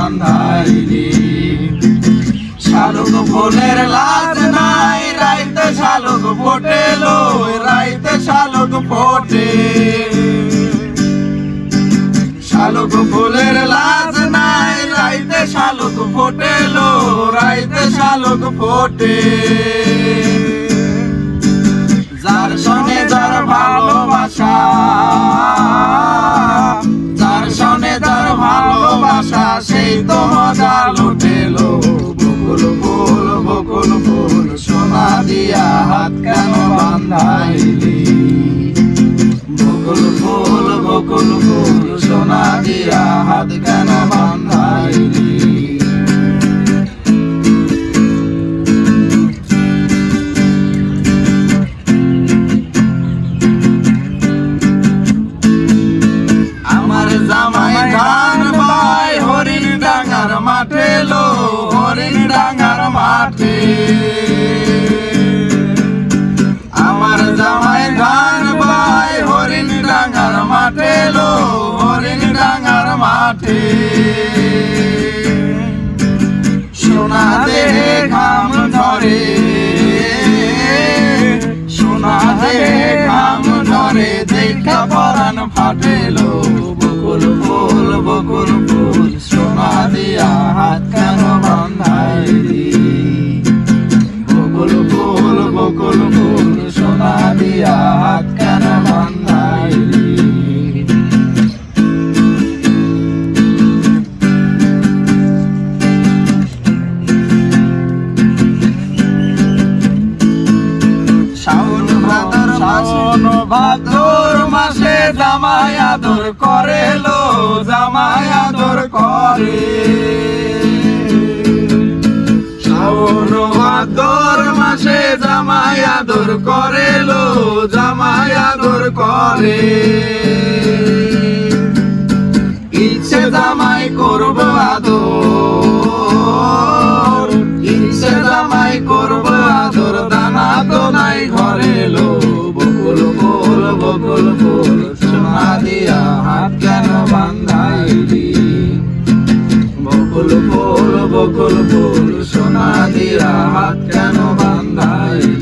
বান্ধাইলি। শালুক ফুলের লাজ নাই, রাইতে শালুক ফোটে লো, রাইতে শালুক ফোটে। শালুক ফুলের লাজ নাই, রাইতে শালুক ফোটে লো, রাইতে শালুক ফোটে। যার সনে যার ভালোবাসা, যার সনে যার ভালোবাসা, সেই তো মজা লুটেলো। বকুল ফুল, বকুল ফুল, সোনা দিয়া হাত কেন বান্ধাইলি? বকুল ফুল, বকুল ফুল, সোনা দিয়া হাত কেন বান্ধাইলি? আমার জামাই ধান বাই হরিণ ডাঙ্গার মাঠে লো, হরিণ ডাঙ্গার মাঠে। আমার জামাই ধান বাই হরিণ ডাঙ্গার মাঠে লো, হরিণ ডাঙ্গার মাঠে। সোনা দেহে ঘাম ঝরে, সোনা দেহে ঘাম ঝরে, দেখা পরাণ ফাটেলো। বকুল ফুল, বকুল ফুল, সোনা দিয়া হাত কেন বান্ধাইলি? বকুল ফুল, বকুল ফুল, সোনা দিয়া হাত কেন বান্ধাইলি? শাওন ভাদর, শাওন ভাদর মাসে জামাই আদর করে লো, জামাই আদর করে। শাওন ভাদর মাসে জামাই আদর করে লো, জামাই আদর করে। ইচ্ছে জামাই করব আদর, ইচ্ছে জামাই করব আদর, দানা তো নাই ঘরে লো। বকুল ফুল, বকুল ফুল, সোনা দিয়া হাত কেন বান্ধাইলি? বকুল ফুল, বকুল ফুল, সোনা দিয়া হাত কেন বান্ধাইলি?